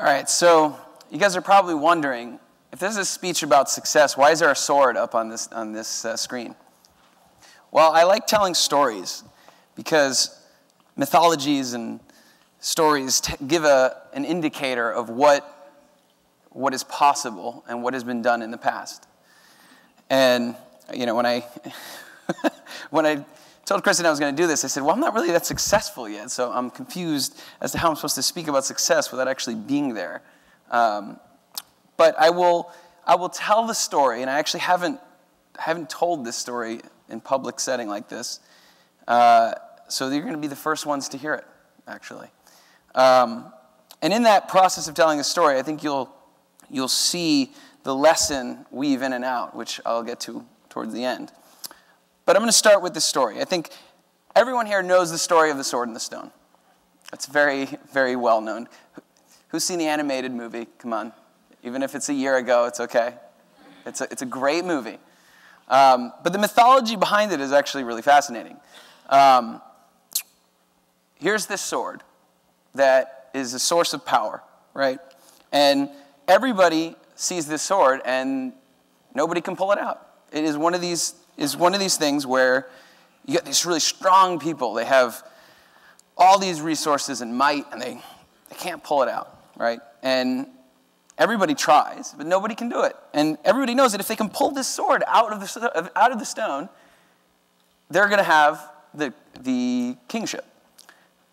All right, so you guys are probably wondering, if this is a speech about success, why is there a sword up on this screen? Well, I like telling stories because mythologies and stories give an indicator of what is possible and what has been done in the past. And you know, when I told Kristen I was going to do this, I said, well, I'm not really that successful yet, so I'm confused as to how I'm supposed to speak about success without actually being there. But I will tell the story, and I actually haven't told this story in public setting like this, so you're going to be the first ones to hear it, actually. And in that process of telling the story, I think you'll see the lesson weave in and out, which I'll get to towards the end. But I'm going to start with this story. I think everyone here knows the story of the sword and the stone. It's very, very well known. Who's seen the animated movie? Come on. Even if it's a year ago, it's okay. It's a great movie. But the mythology behind it is actually really fascinating. Here's this sword that is a source of power, right? And everybody sees this sword, and nobody can pull it out. It is one of these things where you get these really strong people. They have all these resources and might, and they can't pull it out, right? And everybody tries, but nobody can do it. And everybody knows that if they can pull this sword out of the stone, they're going to have the kingship.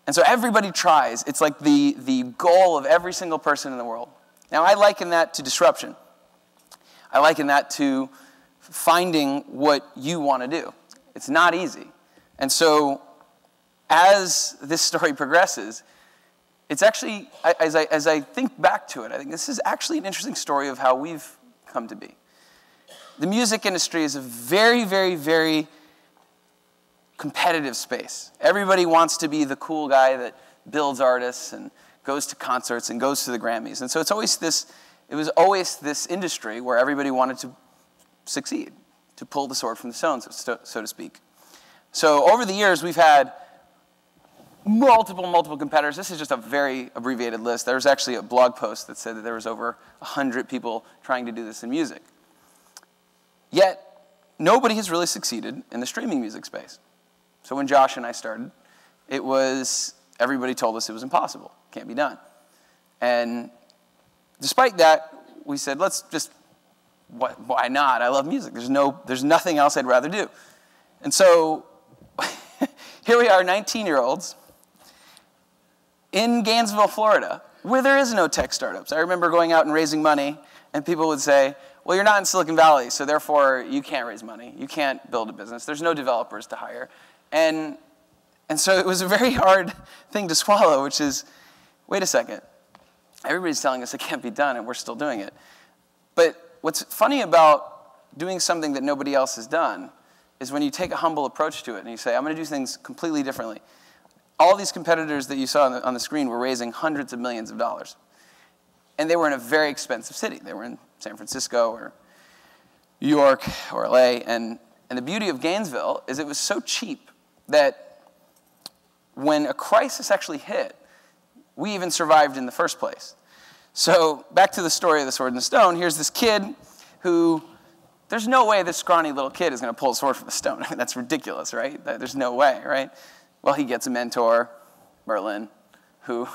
And so everybody tries. It's like the goal of every single person in the world. Now, I liken that to disruption. I liken that to finding what you want to do. It's not easy. And so as this story progresses, it's actually, as I think back to it, I think this is actually an interesting story of how we've come to be. The music industry is a very, very, very competitive space. Everybody wants to be the cool guy that builds artists and goes to concerts and goes to the Grammys. And so it was always this industry where everybody wanted to succeed, to pull the sword from the stone, so to speak. So over the years, we've had multiple competitors. This is just a very abbreviated list. There was actually a blog post that said that there was over 100 people trying to do this in music. Yet, nobody has really succeeded in the streaming music space. So when Josh and I started, everybody told us it was impossible. Can't be done. And despite that, we said, why not? I love music. There's nothing else I'd rather do. And so here we are, 19-year-olds, in Gainesville, Florida, where there is no tech startups. I remember going out and raising money, and people would say, well, you're not in Silicon Valley, so therefore you can't raise money. You can't build a business. There's no developers to hire. And so it was a very hard thing to swallow, which is, wait a second. Everybody's telling us it can't be done, and we're still doing it. But what's funny about doing something that nobody else has done is when you take a humble approach to it and you say, I'm going to do things completely differently. All these competitors that you saw on the screen were raising hundreds of millions of dollars. And they were in a very expensive city. They were in San Francisco or New York or LA. And the beauty of Gainesville is it was so cheap that when a crisis actually hit, we even survived in the first place. So back to the story of the sword and the stone. Here's this kid who, there's no way this scrawny little kid is going to pull a sword from the stone. I mean, that's ridiculous, right? There's no way, right? Well, he gets a mentor, Merlin, who,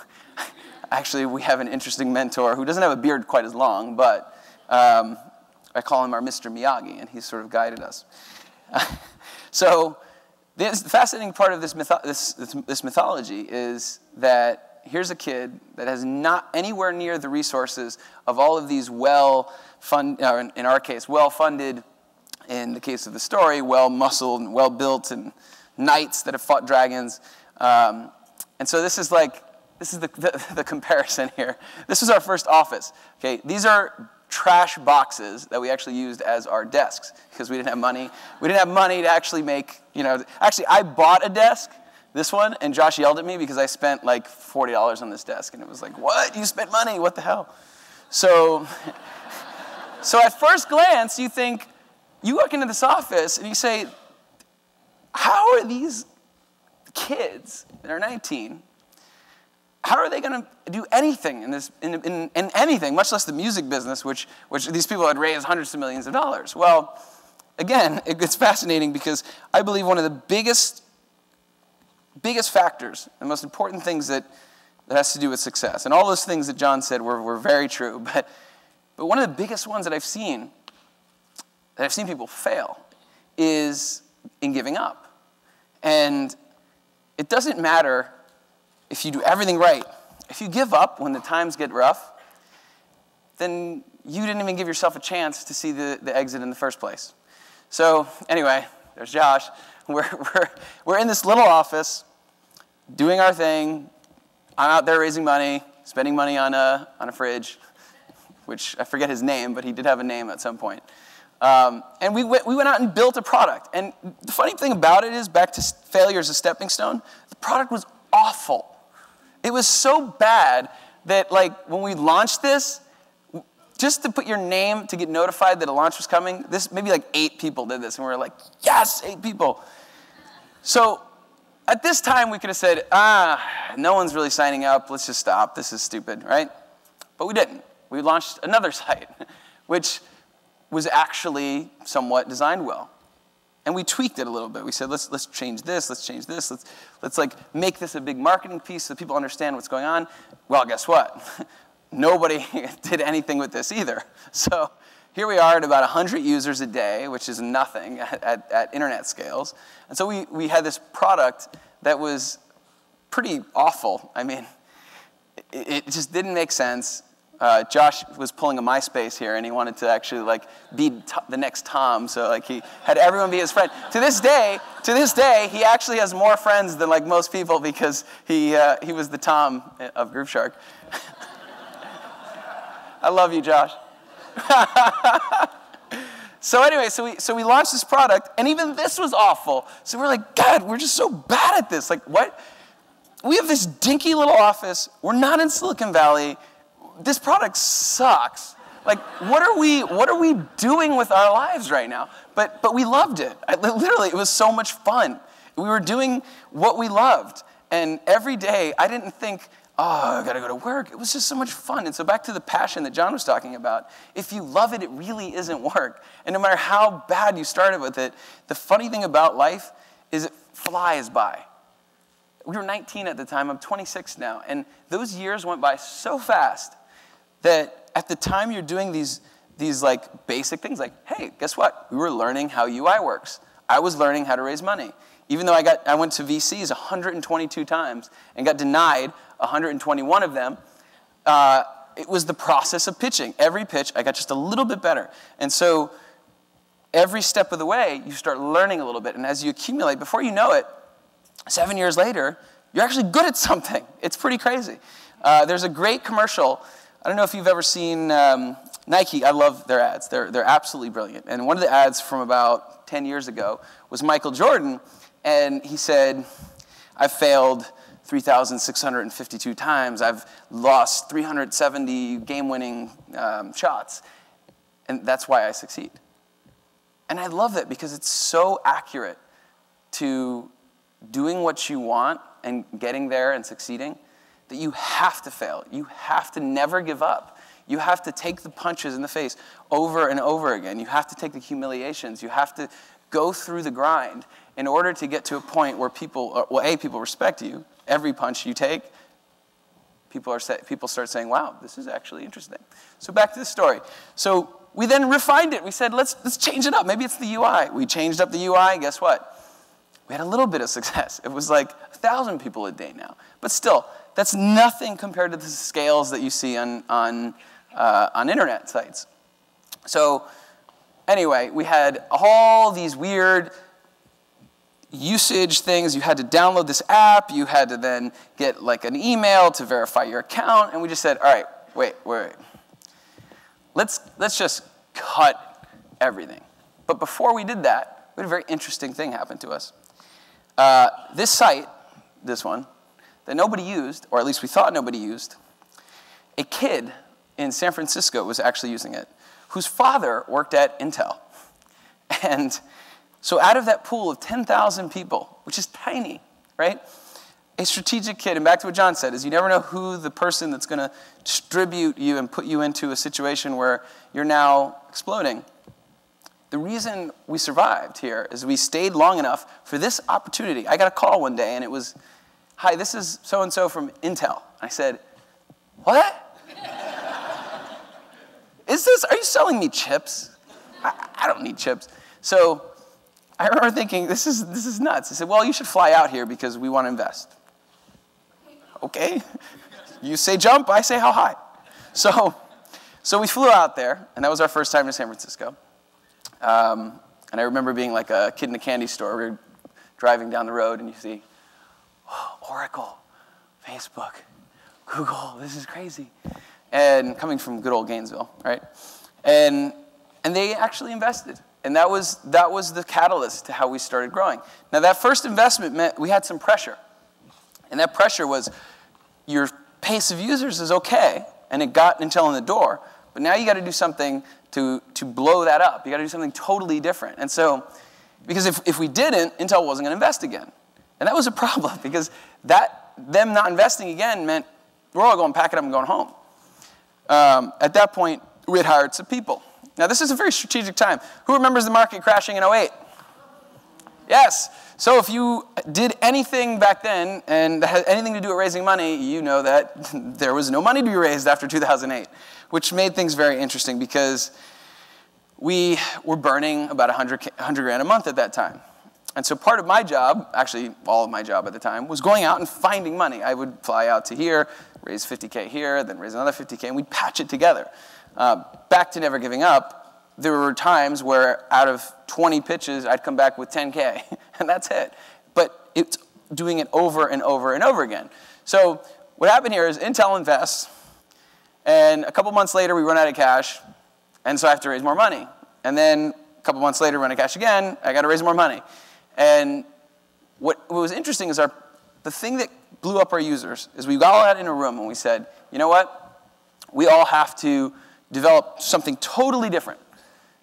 actually we have an interesting mentor who doesn't have a beard quite as long, but I call him our Mr. Miyagi, and he's sort of guided us. So the fascinating part of this mythology is that here's a kid that has not anywhere near the resources of all of these in our case, well-funded, in the case of the story, well-muscled and well-built, and knights that have fought dragons. And so this is the comparison here. This was our first office. Okay, these are trash boxes that we actually used as our desks because we didn't have money. We didn't have money to actually make, actually I bought a desk, this one, and Josh yelled at me because I spent like $40 on this desk, and it was like, what? You spent money? What the hell? So at first glance, you think, you walk into this office and you say, how are these kids that are 19, how are they going to do anything in this, in anything, much less the music business, which these people had raised hundreds of millions of dollars? Well, again, it's fascinating because I believe one of the biggest factors, the most important things that has to do with success, and all those things that John said were very true, but one of the biggest ones that I've seen people fail is in giving up. And it doesn't matter if you do everything right. If you give up when the times get rough, then you didn't even give yourself a chance to see the exit in the first place. So anyway, there's Josh. We're in this little office doing our thing. I'm out there raising money, spending money on a fridge, which I forget his name, but he did have a name at some point. And we went out and built a product. And the funny thing about it is, back to failure as a stepping stone, the product was awful. It was so bad that, like, when we launched this, just to put your name to get notified that a launch was coming, maybe like 8 people did this. And we were like, yes, 8 people. So at this time, we could have said, no one's really signing up. Let's just stop. This is stupid, right? But we didn't. We launched another site, which was actually somewhat designed well. And we tweaked it a little bit. We said, let's change this, let's change this, let's like make this a big marketing piece so people understand what's going on. Well, guess what? Nobody did anything with this either. So here we are at about 100 users a day, which is nothing at internet scales. And so we had this product that was pretty awful. I mean, it just didn't make sense. Josh was pulling a MySpace here, and he wanted to actually like be the next Tom, so like he had everyone be his friend. To this day, he actually has more friends than like most people because he was the Tom of Grooveshark. I love you, Josh. So anyway, so we launched this product, and even this was awful. So we're like, God, we're just so bad at this. Like, what? We have this dinky little office. We're not in Silicon Valley. This product sucks. Like, what are we doing with our lives right now? But we loved it. Literally, it was so much fun. We were doing what we loved. And every day, I didn't think, I got to go to work. It was just so much fun. And so back to the passion that John was talking about, if you love it, it really isn't work. And no matter how bad you started with it, the funny thing about life is it flies by. We were 19 at the time. I'm 26 now. And those years went by so fast that at the time you're doing these like basic things like, hey, guess what? We were learning how UI works. I was learning how to raise money. Even though I went to VCs 122 times and got denied 121 of them, it was the process of pitching. Every pitch, I got just a little bit better. And so every step of the way, you start learning a little bit. And as you accumulate, before you know it, 7 years later, you're actually good at something. It's pretty crazy. There's a great commercial. I don't know if you've ever seen Nike. I love their ads. They're absolutely brilliant. And one of the ads from about 10 years ago was Michael Jordan. And he said, I've failed 3,652 times. I've lost 370 game-winning shots. And that's why I succeed. And I love that because it's so accurate to doing what you want and getting there and succeeding, that you have to fail. You have to never give up. You have to take the punches in the face over and over again. You have to take the humiliations. You have to go through the grind in order to get to a point where people respect you. Every punch you take, people start saying, wow, this is actually interesting. So back to the story. So we then refined it. We said, let's change it up. Maybe it's the UI. We changed up the UI. Guess what? We had a little bit of success. It was like 1,000 people a day now. But still, that's nothing compared to the scales that you see on internet sites. So anyway, we had all these weird usage things. You had to download this app. You had to then get like an email to verify your account. And we just said, all right, wait. Let's just cut everything. But before we did that, we had a very interesting thing happen to us. This site, this one, that nobody used, or at least we thought nobody used, a kid in San Francisco was actually using it, whose father worked at Intel. And so out of that pool of 10,000 people, which is tiny, right? a strategic kid, and back to what John said, is you never know who the person that's going to distribute you and put you into a situation where you're now exploding. The reason we survived here is we stayed long enough for this opportunity. I got a call one day, and it was, "Hi, this is so-and-so from Intel." I said, "What? Are you selling me chips? I don't need chips." So I remember thinking, this is nuts. I said, "Well, you should fly out here because we want to invest." Okay. You say jump, I say how high. So we flew out there, and that was our first time to San Francisco. And I remember being like a kid in a candy store. We were driving down the road, and you see, Oracle, Facebook, Google, this is crazy. And coming from good old Gainesville, right? And they actually invested. And that was the catalyst to how we started growing. Now, that first investment meant we had some pressure. And that pressure was your pace of users is okay, and it got Intel in the door. But now you got to do something to blow that up. You got to do something totally different. And so, because if we didn't, Intel wasn't going to invest again. And that was a problem, because them not investing again meant we're all going to pack it up and going home. At that point, we had hired some people. Now, this is a very strategic time. Who remembers the market crashing in 2008? Yes. So if you did anything back then and that had anything to do with raising money, you know that there was no money to be raised after 2008, which made things very interesting because we were burning about $100 grand a month at that time. And so part of my job, actually all of my job at the time, was going out and finding money. I would fly out to here, raise 50K here, then raise another 50K, and we'd patch it together. Back to never giving up, there were times where out of 20 pitches, I'd come back with 10K, and that's it. But it's doing it over and over and over again. So what happened here is Intel invests, and a couple months later, we run out of cash, and so I have to raise more money. And then a couple months later, run out of cash again, I got to raise more money. And what was interesting is the thing that blew up our users is we got all out in a room, and we said, you know what? We all have to develop something totally different.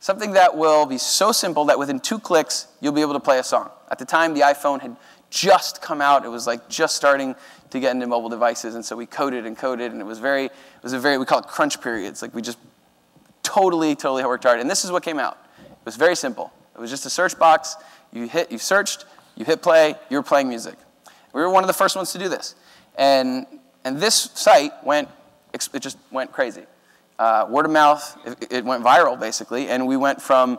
Something that will be so simple that within 2 clicks, you'll be able to play a song. At the time, the iPhone had just come out. It was like just starting to get into mobile devices. And so we coded, and it was we call it crunch periods. Like we just totally worked hard. And this is what came out. It was very simple. It was just a search box. You searched, you hit play, you were playing music. We were one of the first ones to do this. And this site just went crazy. Word of mouth, it went viral, basically, and we went from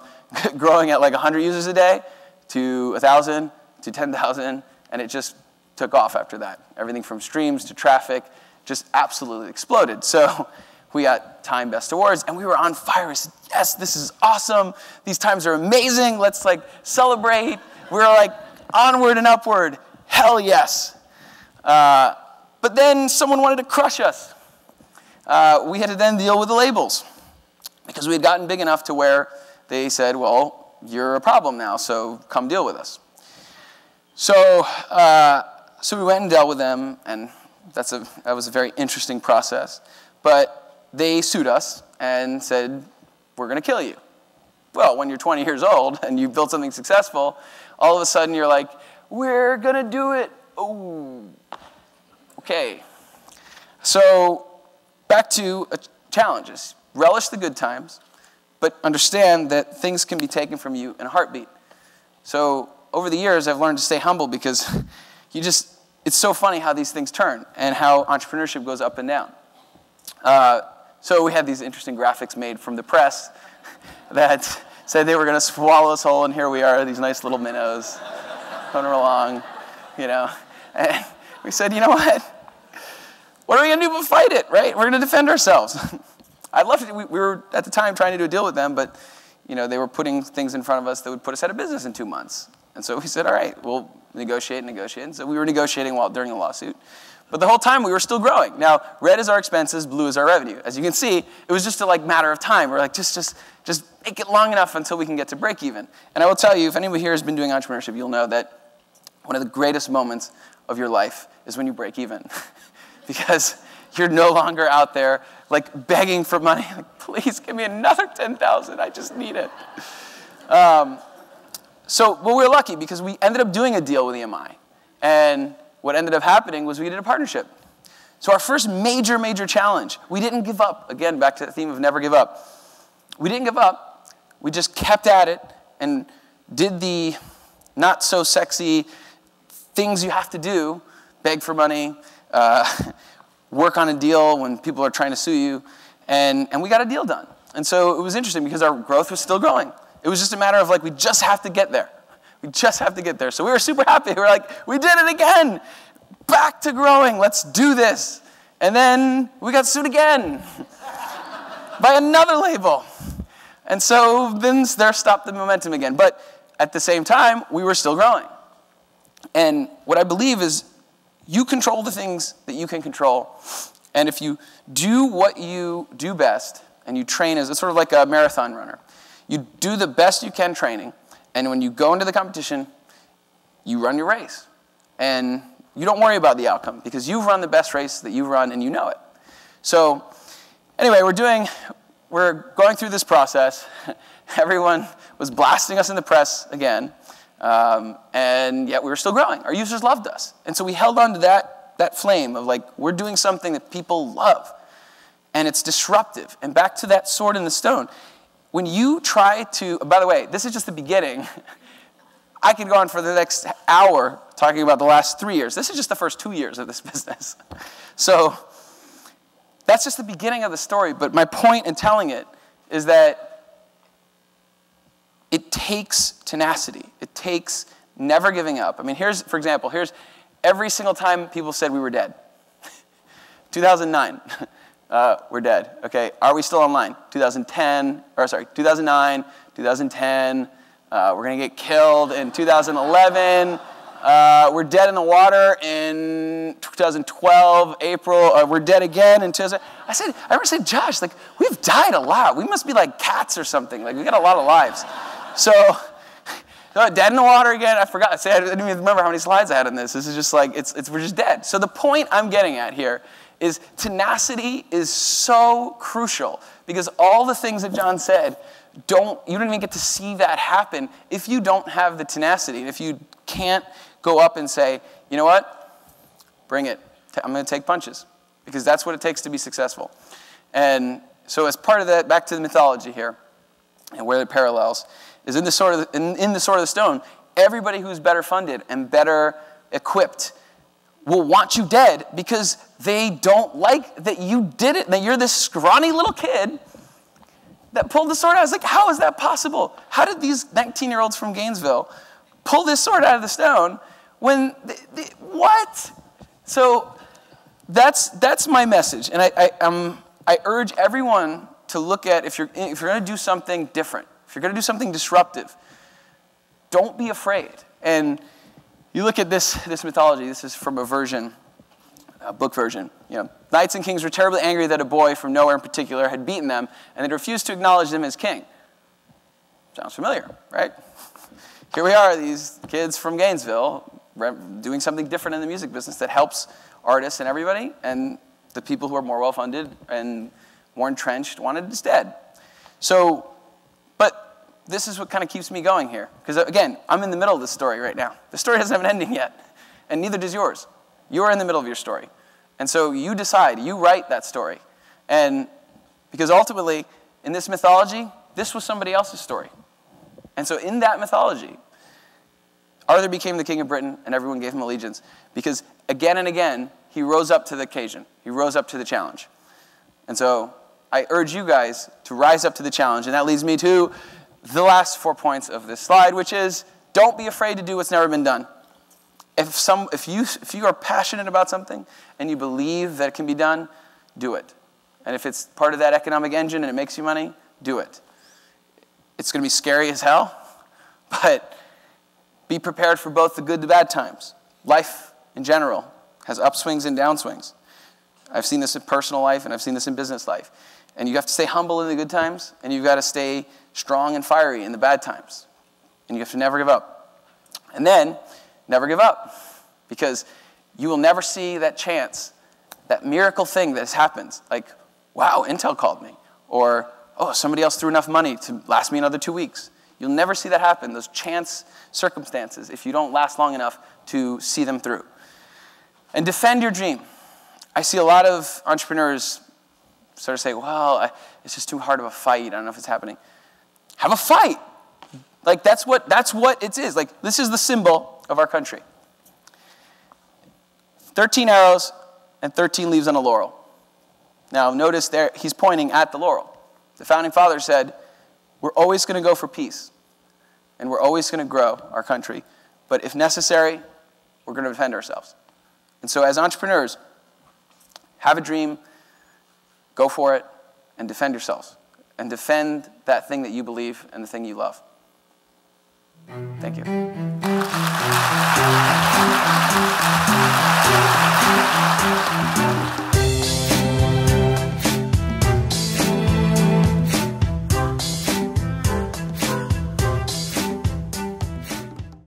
growing at like 100 users a day to 1,000 to 10,000, and it just took off after that. Everything from streams to traffic just absolutely exploded. So we got Time Best Awards, and we were on fire. We said, yes, this is awesome. These times are amazing. Let's like celebrate. We were like onward and upward. Hell yes. But then someone wanted to crush us. We had to then deal with the labels because we had gotten big enough to where they said, well, you're a problem now, so come deal with us. So we went and dealt with them, and that was a very interesting process. But they sued us and said, we're going to kill you. Well, when you're 20 years old and you built something successful, all of a sudden you're like, we're going to do it. Oh, okay. So back to challenges. Relish the good times, but understand that things can be taken from you in a heartbeat. So over the years, I've learned to stay humble because it's so funny how these things turn and how entrepreneurship goes up and down. So we had these interesting graphics made from the press that said they were going to swallow us whole, and here we are, these nice little minnows going along, And we said, you know what are we going to do but fight it, right? We're going to defend ourselves. I'd love to. We were, at the time, trying to do a deal with them, but they were putting things in front of us that would put us out of business in 2 months. And so we said, all right, we'll negotiate. And so we were negotiating during the lawsuit. But the whole time, we were still growing. Now, red is our expenses, blue is our revenue. As you can see, it was just a matter of time. We're like, just make it long enough until we can get to break even. And I will tell you, if anybody here has been doing entrepreneurship, you'll know that one of the greatest moments of your life is when you break even. Because you're no longer out there begging for money. Please give me another 10,000. I just need it. But we were lucky because we ended up doing a deal with EMI. And what ended up happening was we did a partnership. So our first major, major challenge, we didn't give up. Again, back to the theme of never give up. We didn't give up. We just kept at it and did the not so sexy things you have to do, beg for money, work on a deal when people are trying to sue you, and we got a deal done. And so it was interesting because our growth was still growing. It was just a matter of like, we just have to get there. We just have to get there. So we were super happy. We were like, we did it again. Back to growing. Let's do this. And then we got sued again by another label. And so then there stopped the momentum again. But at the same time, we were still growing. And what I believe is you control the things that you can control. And if you do what you do best, and you train as, it's sort of like a marathon runner. You do the best you can training. And when you go into the competition, you run your race. And you don't worry about the outcome because you've run the best race that you've run and you know it. So anyway, we're going through this process. Everyone was blasting us in the press again. And yet we were still growing. Our users loved us. And so we held on to that flame of like, we're doing something that people love. And it's disruptive. And back to that sword in the stone. When you try to, by the way, this is just the beginning. I could go on for the next hour talking about the last 3 years. This is just the first 2 years of this business. So that's just the beginning of the story. But my point in telling it is that it takes tenacity. It takes never giving up. I mean, for example, here's every single time people said we were dead. 2009. We're dead. Okay, are we still online? 2009, 2010. We're going to get killed in 2011. We're dead in the water in 2012, April. We're dead again in 2000. I remember saying, Josh, like, we've died a lot. We must be like cats or something. Like, we got a lot of lives. So, dead in the water again. I forgot. I didn't even remember how many slides I had on this. This is just like, we're just dead. So the point I'm getting at here is tenacity is so crucial because all the things that John said, you don't even get to see that happen if you don't have the tenacity. If you can't go up and say, you know what, bring it. I'm going to take punches because that's what it takes to be successful. And so as part of that, back to the mythology here and where it parallels, is in the sword of the stone, everybody who's better funded and better equipped will want you dead because they don't like that you did it, that you're this scrawny little kid that pulled the sword out. I was like, how is that possible? How did these 19-year-olds from Gainesville pull this sword out of the stone when, what? So that's my message. And I urge everyone to look at, if you're going to do something different, if you're going to do something disruptive, don't be afraid. And you look at this mythology. This is from a book version. You know, knights and kings were terribly angry that a boy from nowhere in particular had beaten them, and they refused to acknowledge him as king. Sounds familiar, right? Here we are, these kids from Gainesville, doing something different in the music business that helps artists and everybody, and the people who are more well-funded and more entrenched wanted us dead. So, but this is what kind of keeps me going here. Because again, I'm in the middle of this story right now. The story doesn't have an ending yet, and neither does yours. You're in the middle of your story. And so you decide, you write that story. And because ultimately, in this mythology, this was somebody else's story. And so in that mythology, Arthur became the king of Britain, and everyone gave him allegiance. Because again and again, he rose up to the occasion. He rose up to the challenge. And so I urge you guys to rise up to the challenge. And that leads me to the last 4 points of this slide, which is don't be afraid to do what's never been done. If you are passionate about something and you believe that it can be done, do it. And if it's part of that economic engine and it makes you money, do it. It's going to be scary as hell, but be prepared for both the good and the bad times. Life in general has upswings and downswings. I've seen this in personal life and I've seen this in business life. And you have to stay humble in the good times, and you've got to stay strong and fiery in the bad times. And you have to never give up. And then, never give up, because you will never see that chance, that miracle thing that has happened. Like, wow, Intel called me. Or, oh, somebody else threw enough money to last me another 2 weeks. You'll never see that happen, those chance circumstances, if you don't last long enough to see them through. And defend your dream. I see a lot of entrepreneurs sort of say, well, it's just too hard of a fight. I don't know if it's happening. Have a fight. Like, that's what it is. Like, this is the symbol of our country. 13 arrows and 13 leaves on a laurel. Now, notice there, he's pointing at the laurel. The founding fathers said, we're always going to go for peace, and we're always going to grow our country. But if necessary, we're going to defend ourselves. And so as entrepreneurs, have a dream, go for it, and defend yourselves. And defend that thing that you believe and the thing you love. Thank you.